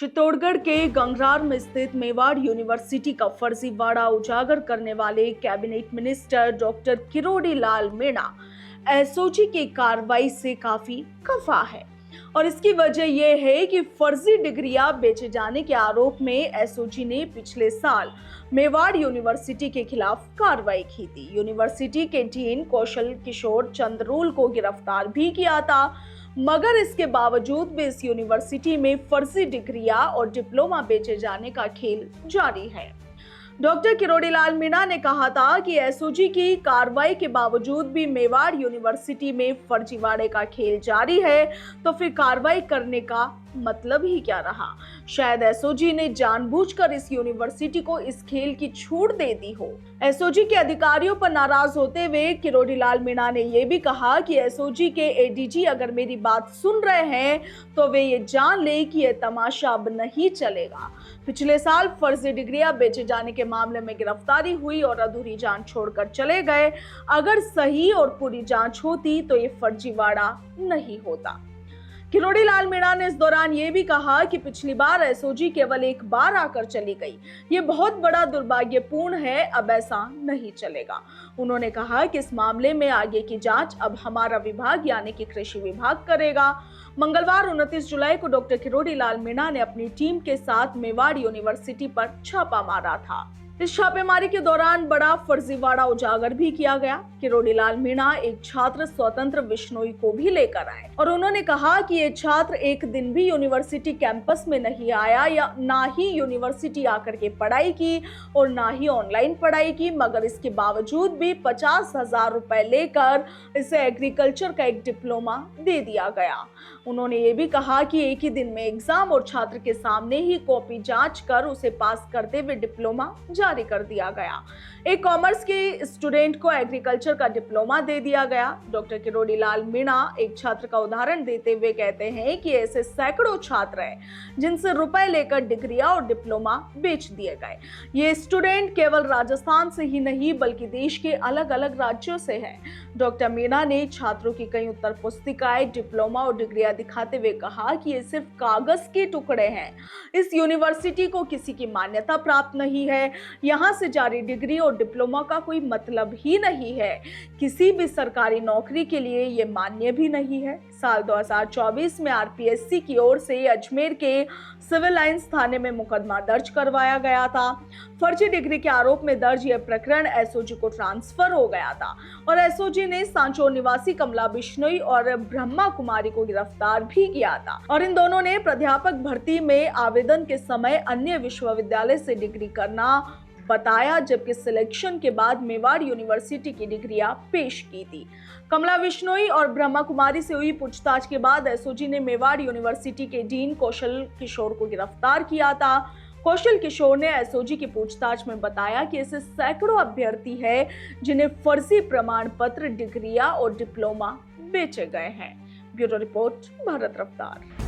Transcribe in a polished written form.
चित्तौड़गढ़ के गंगरार में स्थित मेवाड़ यूनिवर्सिटी का फर्जीवाड़ा उजागर करने वाले cabinet minister doctor Kirori Lal Meena SOG की कार्रवाई से काफी खफा है। और इसकी वजह यह है कि फर्जी डिग्रियां बेचे जाने के आरोप में एसओजी ने पिछले साल मेवाड़ यूनिवर्सिटी के खिलाफ कार्रवाई की थी। यूनिवर्सिटी के डीन कौशल किशोर चंद्रोल को गिरफ्तार भी किया था, मगर इसके बावजूद भी इस यूनिवर्सिटी में फर्जी डिग्रियां और डिप्लोमा बेचे जाने का खेल जारी है। डॉक्टर किरोड़ी लाल मीणा ने कहा था कि एसओजी की कार्रवाई के बावजूद भी मेवाड़ यूनिवर्सिटी में फर्जीवाड़े का खेल जारी है, तो फिर कार्रवाई करने का मतलब ही क्या रहा। शायद एसओजी ने जानबूझकर इस यूनिवर्सिटी को इस खेल की छूट दे दी हो। एसओजी के अधिकारियों पर नाराज होते हुए किरोड़ी लाल मीणा ने यह भी कहा कि एसओजी के एडीजी अगर मेरी बात सुन रहे हैं तो वे ये जान ले कि यह तमाशा अब नहीं चलेगा। पिछले साल फर्जी डिग्रियां बेचे जाने के मामले में गिरफ्तारी हुई और अधूरी जांच छोड़कर चले गए। अगर सही और पूरी जांच होती तो ये फर्जीवाड़ा नहीं होता। किरोड़ी लाल मीणा ने इस दौरान ये भी कहा कि पिछली बार एसओजी केवल एक बार आकर चली गई, ये बहुत बड़ा दुर्भाग्यपूर्ण है, अब ऐसा नहीं चलेगा। उन्होंने कहा कि इस मामले में आगे की जांच अब हमारा विभाग यानी कि कृषि विभाग करेगा। मंगलवार 29 जुलाई को डॉक्टर किरोड़ी लाल मीणा ने अपनी टीम के साथ मेवाड़ यूनिवर्सिटी पर छापा मारा था। इस छापेमारी के दौरान बड़ा फर्जीवाड़ा उजागर भी किया गया। किरोड़ी लाल मीणा एक छात्र स्वतंत्र बिश्नोई को भी लेकर आए और उन्होंने कहा कि ये छात्र एक दिन भी यूनिवर्सिटी कैंपस में नहीं आया या ना ही यूनिवर्सिटी आकर के पढ़ाई की और ना ही ऑनलाइन पढ़ाई की, मगर इसके बावजूद भी 50,000 रुपए लेकर इसे एग्रीकल्चर का एक डिप्लोमा दे दिया गया। उन्होंने ये भी कहा कि एक ही दिन में एग्जाम और छात्र के सामने ही कॉपी जांच कर उसे पास करते हुए डिप्लोमा जारी कर दिया गया। एक कॉमर्स के स्टूडेंट को एग्रीकल्चर का डिप्लोमा दे दिया गया। डॉक्टर किरोड़ी लाल मीणा एक छात्र का उदाहरण देते हुए कहते हैं कि ऐसे सैकड़ों छात्र हैं जिनसे रुपए लेकर डिग्रियां और डिप्लोमा बेच दिए गए। ये स्टूडेंट केवल राजस्थान से ही नहीं बल्कि देश के अलग अलग राज्यों से हैं। डॉक्टर मीणा ने छात्रों की कई उत्तर पुस्तिकाएं, डिप्लोमा और डिग्रियां दिखाते हुए कहा कि ये सिर्फ कागज के टुकड़े हैं। इस यूनिवर्सिटी को किसी की मान्यता प्राप्त नहीं है। यहाँ से जारी डिग्री और डिप्लोमा का कोई मतलब ही नहीं है। किसी भी सरकारी नौकरी के लिए ये मान्य भी नहीं है। साल 2024 में आरपीएससी की ओर से अजमेर के सिविल लाइंस थाने में मुकदमा दर्ज करवाया गया था। फर्जी डिग्री के आरोप में दर्ज यह प्रकरण एसओजी को ट्रांसफर हो गया था और एसओजी ने सांचौर निवासी कमला बिश्नोई और ब्रह्मा कुमारी को गिरफ्तार भी किया था और इन दोनों ने प्राध्यापक भर्ती में आवेदन के समय अन्य विश्वविद्यालय से डिग्री करना बताया, जबकि सिलेक्शन के बाद मेवाड़ यूनिवर्सिटी की डिग्रियां पेश की थी। कमला बिश्नोई और ब्रह्मा कुमारी से हुई पूछताछ के बाद एसओजी ने मेवाड़ यूनिवर्सिटी के डीन कौशल किशोर को गिरफ्तार किया था। कौशल किशोर ने एसओजी की पूछताछ में बताया कि ऐसे सैकड़ों अभ्यर्थी हैं जिन्हें फर्जी प्रमाण पत्र, डिग्रियां और डिप्लोमा बेचे गए हैं। ब्यूरो रिपोर्ट, भारत रफ्तार।